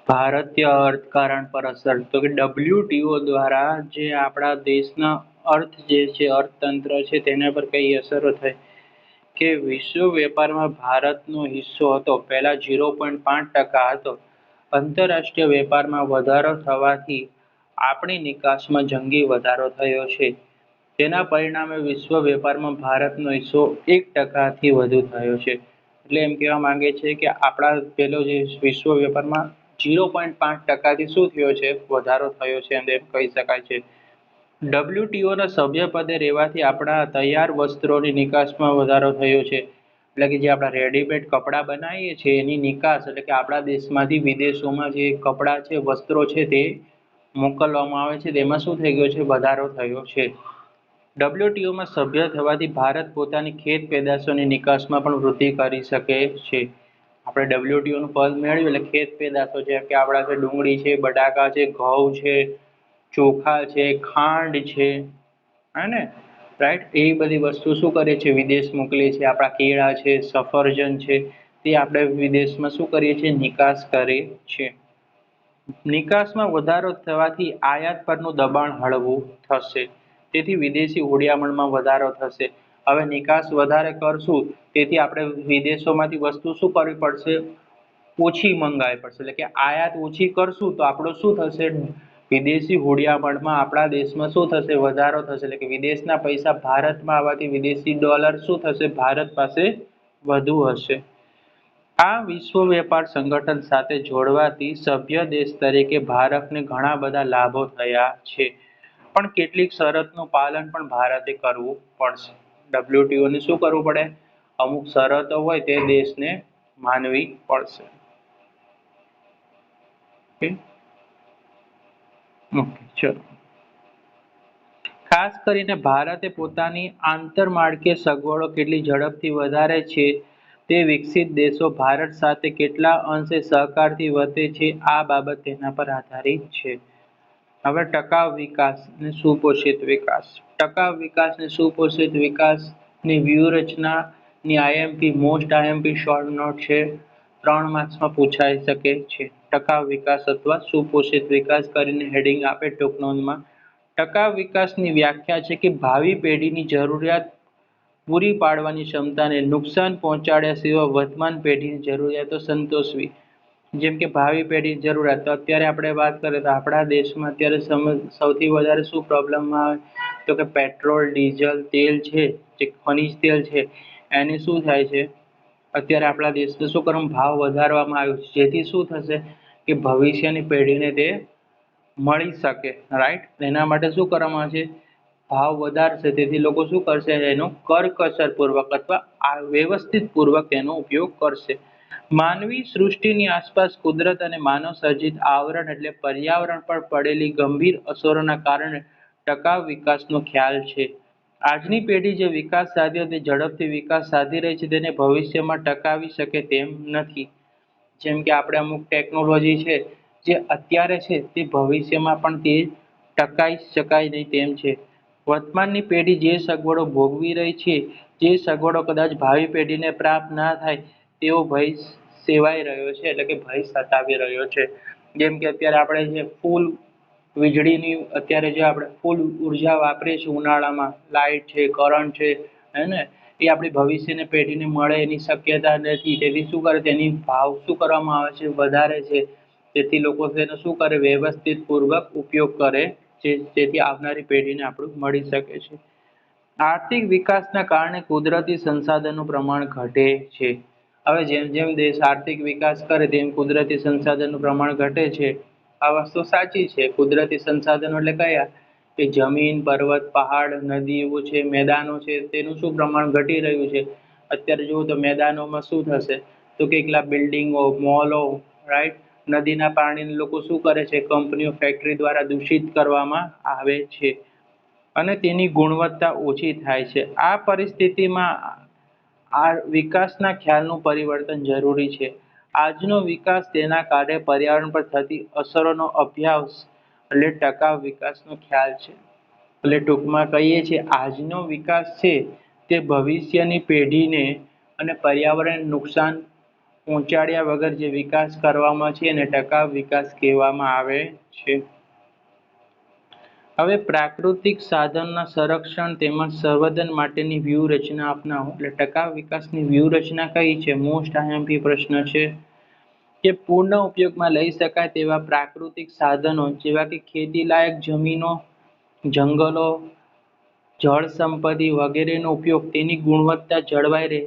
ભારતીય અર્થકારણ પર અસર તો કે WTO દ્વારા જે આપણા દેશના અર્થતંત્ર છે તેના પર કઈ અસરો થઈ કે વિશ્વ વેપારમાં ભારતનો હિસ્સો હતો પહેલા 0.5% હતો. આંતરરાષ્ટ્રીય વેપારમાં વધારો થવાથી આપણી નિકાસમાં જંગી વધારો થયો છે. તેના પરિણામે વિશ્વ વેપારમાં ભારતનો હિસ્સો 1%થી વધુ થયો છે. એટલે એમ કહેવા માંગે છે કે આપણા પેલો જે વિશ્વ વેપારમાં 0.5%થી શું થયો છે વધારો થયો છે એમ કહી શકાય છે. WTOના સભ્યપદે રહેવાથી આપણા તૈયાર વસ્ત્રોની નિકાસમાં વધારો થયો છે. એટલે કે જે આપણા રેડીમેડ કપડાં બનાવીએ છીએ એની નિકાસ એટલે કે આપણા દેશમાંથી વિદેશોમાં જે કપડાં છે વસ્ત્રો છે તે મોકલવામાં આવે છે તેમાં શું થઈ ગયો છે વધારો થયો છે. WTOમાં સભ્ય થવાથી ભારત પોતાની ખેત પેદાશોની નિકાસમાં પણ વૃદ્ધિ કરી શકે છે. આપણે WTOનું પદ મેળવ્યું એટલે ખેત પેદાશો જેમ કે આપણા છે ડુંગળી છે, બટાકા છે, ઘઉં છે, ચોખા છે, ખાંડ છે, હે રાઈટ એ બધી વસ્તુ શું કરે છે વિદેશ મોકલે છે. આપણા કેળા છે, સફરજન છે તે આપણે વિદેશમાં શું કરીએ છીએ નિકાસ કરીએ છીએ. નિકાસમાં વધારો થવાથી આયાત પરનું દબાણ હળવું થશે. તેથી વિદેશી હુંડિયામણમાં વધારો થશે. હવે નિકાસ વધારે કરશું તેથી આપણે વિદેશોમાંથી વસ્તુ શું કરવી પડશે ઓછી મંગાવવી પડશે. એટલે કે આયાત ઓછી કરશું તો આપણું શું થશે વિદેશી હુંડિયામણમાં આપણા દેશમાં શું થશે વધારો થશે. એટલે કે વિદેશના પૈસા ભારતમાં આવવાથી વિદેશી ડોલર શું થશે ભારત પાસે વધુ હશે. આ વિશ્વ વેપાર સંગઠન સાથે જોડવાથી સભ્ય દેશ તરીકે ભારતને ઘણા બધા લાભો થયા છે. પણ કેટલીક શરતનું પાલન પણ ભારતે કરવું પડશે. WTOને શું કરવું પડે અમુક શરતો હોય તે દેશને માનવી પડશે. ચલો ખાસ કરીને ભારતે પોતાની આંતરમાળખીય સગવડો કેટલી ઝડપથી વધારે છે તે વિકસિત દેશો ભારત સાથે કેટલા અંશે સહકારથી વધે છે આ બાબત તેના પર આધારિત છે. હવે ટકાઉ વિકાસ અને સુપોષિત વિકાસ. ટકાઉ વિકાસ અને સુપોષિત વિકાસની વ્યૂહરચનાની મોસ્ટ IMP શોર્ટ નોટ છે. 3 માર્ક્સમાં પૂછાઈ શકે છે. ટકાઉ વિકાસ અથવા સુપોષિત વિકાસ કરીને હેડિંગ આપે ટૂંક નોંધમાં. ટકાઉ વિકાસની વ્યાખ્યા છે કે ભાવિ પેઢીની જરૂરિયાત પૂરી પાડવાની ક્ષમતાને નુકસાન પહોંચાડ્યા સિવાય વર્તમાન પેઢીની જરૂરિયાતો સંતોષવી. જેમ કે ભાવિ પેઢીની જરૂરિયાત તો અત્યારે આપણે વાત કરીએ તો આપણા દેશમાં અત્યારે સૌથી વધારે શું પ્રોબ્લેમમાં આવે તો કે પેટ્રોલ ડીઝલ તેલ છે જે ખનિજ તેલ છે એની શું થાય છે અત્યારે આપણા દેશમાં શું કરવામાં ભાવ વધારવામાં આવ્યો છે જેથી શું થશે કે ભવિષ્યની પેઢીને તે મળી શકે રાઈટ. એના માટે શું કરવામાં આવશે ભાવ વધારશે તેથી લોકો શું કરશે એનો કરકસરપૂર્વક અથવા વ્યવસ્થિત પૂર્વક એનો ઉપયોગ કરશે. માનવી સૃષ્ટિની આસપાસ કુદરત અને માનવ સર્જિત આવરણ એટલે પર્યાવરણ પર પડેલી ગંભીર અસરોના કારણે ટકાઉ વિકાસનો ખ્યાલ છે. આજની પેઢી જે વિકાસ સાધ્યો તે ઝડપથી વિકાસ સાધી રહી છે તેને ભવિષ્યમાં ટકાવી શકે તેમ નથી. જેમ કે આપણે અમુક ટેકનોલોજી છે જે અત્યારે છે તે ભવિષ્યમાં પણ તે ટકાઈ શકાય નહીં તેમ છે. વર્તમાનની પેઢી જે સગવડો ભોગવી રહી છે જે સગવડો કદાચ ભાવિ પેઢીને પ્રાપ્ત ના થાય તેવો ભય સેવાઈ રહ્યો છે એટલે કે ભય સતાવી રહ્યો છે. જેમ કે અત્યારે આપણે જે ફૂલ વીજળીની અત્યારે જે આપણે ફૂલ ઉર્જા વાપરીએ છીએ ઉનાળામાં લાઈટ છે કરંટ છે હે એ આપણી ભવિષ્યની પેઢીને મળે એની શક્યતા નથી. તેથી શું કરે તેની ભાવ શું કરવામાં આવે છે વધારે છે. તેથી લોકો તેનો શું કરે વ્યવસ્થિત પૂર્વક ઉપયોગ કરે જેથી આવનારી પેઢીને આપણું મળી શકે છે. આર્થિક વિકાસના કારણે કુદરતી સંસાધનનું પ્રમાણ ઘટે છે. હવે જેમ જેમ દેશ આર્થિક વિકાસ કરે તેમ કુદરતી સંસાધનનું પ્રમાણ ઘટે છે. આ વસ્તુ સાચી છે. કુદરતી સંસાધનો એટલે કયા કે જમીન પર્વત પહાડ નદીઓ છે મેદાનો છે તેનું શું પ્રમાણ ઘટી રહ્યું છે. અત્યારે જુઓ તો મેદાનોમાં શું થશે તો કેટલા બિલ્ડિંગો મોલો રાઈટ નદીના પાણીને લોકો શું કરે છે કંપનીઓ ફેક્ટરી દ્વારા દૂષિત કરવામાં આવે છે અને તેની ગુણવત્તા ઓછી થાય છે. આ પરિસ્થિતિમાં આ વિકાસના ખ્યાલનું પરિવર્તન જરૂરી છે. આજનો વિકાસ તેના કારણે પર્યાવરણ પર થતી અસરોનો અભ્યાસ એટલે ટકાઉ વિકાસનો ખ્યાલ છે. એટલે ટૂંકમાં કહીએ છીએ આજનો વિકાસ છે તે ભવિષ્યની પેઢીને અને પર્યાવરણ નુકસાન પહોંચાડ્યા વગર જે વિકાસ કરવામાં છે એને ટકાઉ વિકાસ કહેવામાં આવે છે. હવે પ્રાકૃતિક સાધનના સંરક્ષણ તેમજ સંવર્ધન માટેની વ્યૂહરચના અપનાવો. એટલે ટકાઉ વિકાસની વ્યૂહરચના કઈ છે? મોસ્ટ આઈએમપી પ્રશ્ન છે કે પૂર્ણ ઉપયોગમાં લઈ શકાય તેવા પ્રાકૃતિક સાધનો જેવા કે ખેતીલાયક જમીનો, જંગલો, જળ સંપત્તિ વગેરેનો ઉપયોગ તેની ગુણવત્તા જળવાઈ રહે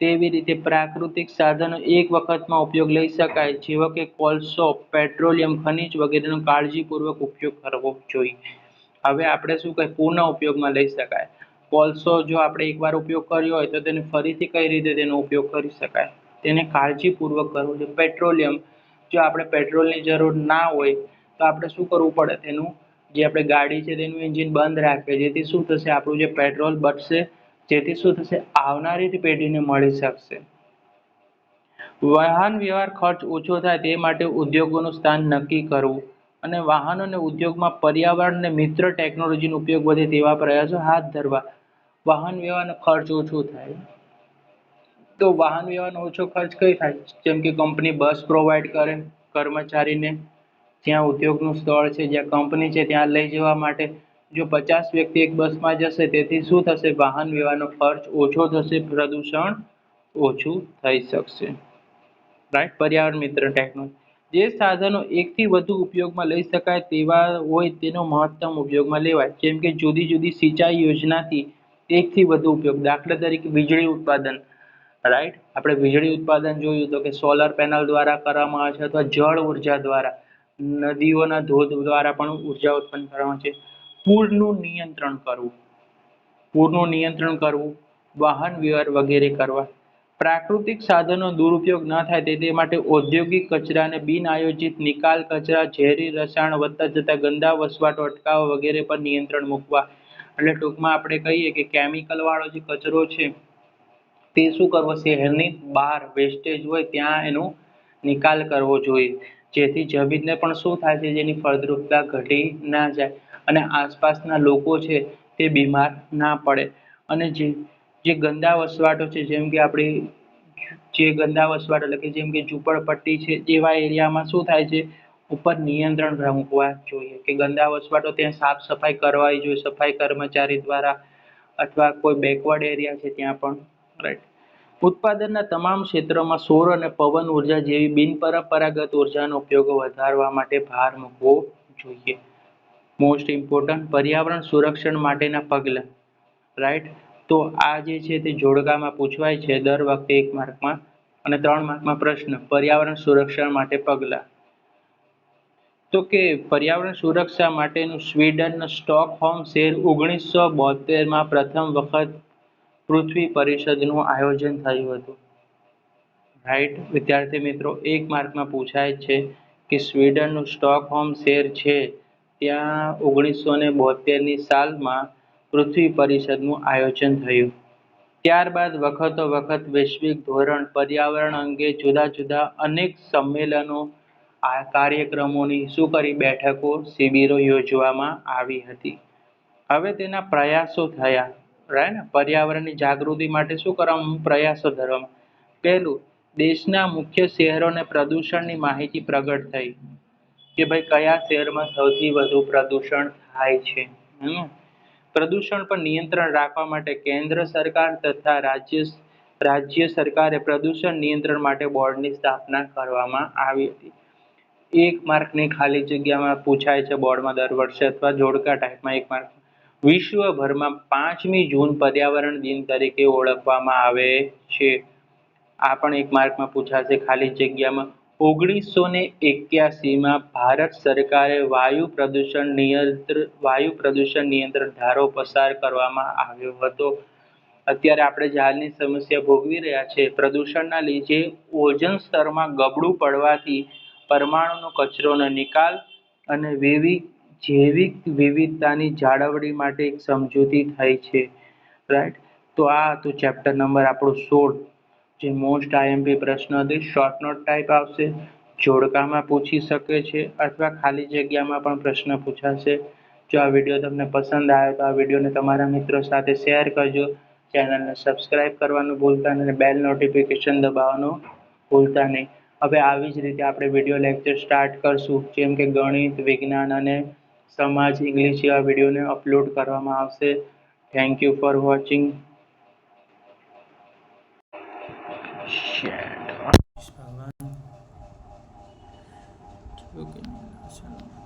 તેવી રીતે પ્રાકૃતિક સાધનો એક વખતમાં ઉપયોગ લઈ શકાય જેવા કે કોલસો, પેટ્રોલિયમ, ખનિજ વગેરેનો કાળજીપૂર્વક ઉપયોગ કરવો જોઈએ. હવે આપણે શું કહીએ? પૂર્ણ ઉપયોગમાં લઈ શકાય. કોલસો જો આપણે એકવાર ઉપયોગ કર્યો હોય તો તેને ફરીથી કઈ રીતે તેનો ઉપયોગ કરી શકાય? તેને કાળજીપૂર્વક કરવું જોઈએ. પેટ્રોલિયમ જો આપણે પેટ્રોલની જરૂર ના હોય તો આપણે શું કરવું પડે? તેનું જે આપણે ગાડી છે તેનું એન્જિન બંધ રાખે જેથી શું થશે? આપણું જે પેટ્રોલ બચશે જેથી શું થશે? આવનારી પેઢીને મળી શકશે. વાહન વ્યવહાર ખર્ચ ઓછો થાય તે માટે ઉદ્યોગોનું સ્થાન નક્કી કરવું અને વાહનો અને ઉદ્યોગમાં પર્યાવરણને મિત્ર ટેકનોલોજીનો ઉપયોગ વધે તેવા પ્રયાસો હાથ ધરવા. વાહન વ્યવહારનો ખર્ચ ઓછો થાય તો વાહન વ્યવહારનો ઓછો ખર્ચ કઈ થાય? જેમ કે કંપની બસ પ્રોવાઈડ કરે કર્મચારીને, જ્યાં ઉદ્યોગનું સ્થળ છે, જ્યાં કંપની છે ત્યાં લઈ જવા માટે જો 50 વ્યક્તિ એક બસમાં જશે તેથી શું થશે? વાહન વ્યવહારનો ખર્ચ ઓછો થશે, પ્રદૂષણ ઓછું થઈ શકશે. રાઈટ? પર્યાવરણ મિત્ર ટેકનોલોજી. જે સાધનો એકથી વધુ ઉપયોગમાં લઈ શકાય તેવા હોય તેનો મહત્તમ ઉપયોગમાં લેવાય. જેમ કે જુદી જુદી સિંચાઈ યોજનાથી એકથી વધુ ઉપયોગ. દાખલા તરીકે વીજળી ઉત્પાદન. રાઈટ? આપણે વીજળી ઉત્પાદન જોયું તો કે સોલર પેનલ દ્વારા કરવામાં આવે છે અથવા જળ ઉર્જા દ્વારા, નદીઓના ધોધ દ્વારા પણ ઉર્જા ઉત્પન્ન કરવામાં આવે છે. પૂરનું નિયંત્રણ કરવું. પૂરનું નિયંત્રણ કરવું, વાહન વ્યવહાર વગેરે કરવા. પ્રાકૃતિક સાધનો દુરુપયોગ ન થાય તે માટે ઔદ્યોગિક કચરાને બિનઆયોજિત નિકાલ, કચરા, ઝેરી રસાયણ વધતા જતા ગંદા વસવાટો અટકાવવા વગેરે પર નિયંત્રણ મૂકવા. એટલે ટૂંકમાં આપણે કહીએ કે કેમિકલ વાળો જે કચરો છે તે શું કરવો? શહેરની બહાર વેસ્ટેજ હોય ત્યાં એનો નિકાલ કરવો જોઈએ જેથી જમીનને પણ શું થાય છે? જેની ફળદ્રુપતા ઘટી ના જાય અને આસપાસના લોકો છે તે બીમાર ના પડે. અને જે ગંદા વસવાટો છે જેમ કે આપણી જે ગંદા વસવાટ એટલે કે જેમ કે ઝૂંપડપટ્ટી છે એવા એરિયામાં શું થાય છે? ઉપર નિયંત્રણ મૂકવા જોઈએ કે ગંદા વસવાટો ત્યાં સાફ સફાઈ કરવાવી જોઈએ સફાઈ કર્મચારી દ્વારા અથવા કોઈ બેકવર્ડ એરિયા છે ત્યાં પણ. રાઈટ? ઉત્પાદનના તમામ ક્ષેત્રોમાં સૌર અને પવન ઉર્જા જેવી બિનપરંપરાગત ઉર્જાનો ઉપયોગ વધારવા માટે ભાર મૂકવો જોઈએ. મોસ્ટ ઇમ્પોર્ટન્ટ પર્યાવરણ સંરક્ષણ માટેના પગલાં. રાઈટ? તો આ જે છે તે જોડકામાં પૂછવાય છે દર વખતે 1 માર્કમાં અને 3 માર્કમાં પ્રશ્ન પર્યાવરણ સુરક્ષા માટે પગલાં. તો કે પર્યાવરણ સુરક્ષા માટેનું સ્વીડનનું સ્ટોકહોમ શહેર 1972માં પ્રથમ વખત પૃથ્વી પરિષદનું આયોજન થયું હતું. રાઈટ? વિદ્યાર્થી મિત્રો 1 માર્કમાં પૂછાય છે કે સ્વીડનનું સ્ટોકહોમ શહેર છે ત્યાં 1972ની સાલમાં પૃથ્વી પરિષદનું આયોજન થયું. ત્યારબાદ વખતો વખત વૈશ્વિક ધોરણ પર્યાવરણ અંગે જુદા જુદા અનેક સંમેલનો, આ કાર્યક્રમોની શું કરી? બેઠકો, શિબિરો યોજવામાં આવી હતી. હવે તેના પ્રયાસો થયા. રાઈટ? પર્યાવરણની જાગૃતિ માટે શું કરવામાં? પ્રયાસો ધરવામાં. પહેલું, દેશના મુખ્ય શહેરોને પ્રદૂષણની માહિતી પ્રગટ થઈ કે ભાઈ કયા શહેરમાં સૌથી વધુ પ્રદૂષણ થાય છે. પ્રદૂષણ પર નિયંત્રણ રાખવા માટે કેન્દ્ર સરકાર તથા રાજ્ય સરકારે પ્રદૂષણ નિયંત્રણ માટે બોર્ડની સ્થાપના કરવામાં આવી હતી. 1 માર્કની ખાલી જગ્યામાં પૂછાય છે બોર્ડમાં દર વર્ષે અથવા જોડકા ટાઈપમાં 1 માર્ક. વિશ્વભરમાં 5મી જૂન પર્યાવરણ દિન તરીકે ઓળખવામાં આવે છે. આ પણ 1 માર્કમાં પૂછાશે ખાલી જગ્યામાં. 1981માં ભારત સરકારે વાયુ પ્રદૂષણ નિયંત્રણ ધારો પસાર કરવામાં આવ્યો હતો. અત્યારે આપણે જે હાલની સમસ્યા ભોગવી રહ્યા છે પ્રદૂષણના લીધે ઓઝોન સ્તરમાં ગબડું પડવાથી પરમાણુનો કચરોનો નિકાલ અને જૈવિક વિવિધતાની જાળવણી માટે એક સમજૂતી થઈ છે. રાઈટ? તો આ હતું ચેપ્ટર નંબર આપણું 16 જે મોસ્ટ આઈએમપી પ્રશ્ન હતી. શોર્ટ નોટ ટાઈપ આવશે, જોડકામાં પૂછી શકે છે અથવા ખાલી જગ્યામાં પણ પ્રશ્ન પૂછાશે. જો આ વિડીયો તમને પસંદ આવે તો આ વિડીયોને તમારા મિત્રો સાથે શેર કરજો. ચેનલને સબસ્ક્રાઇબ કરવાનું ભૂલતા નહીં અને બેલ નોટિફિકેશન દબાવવાનું ભૂલતા નહીં. હવે આવી જ રીતે આપણે વિડીયો લેક્ચર સ્ટાર્ટ કરશું, જેમ કે ગણિત, વિજ્ઞાન અને સમાજ, ઇંગ્લિશ જેવા વિડીયોને અપલોડ કરવામાં આવશે. Thank you for watching. ભગવાન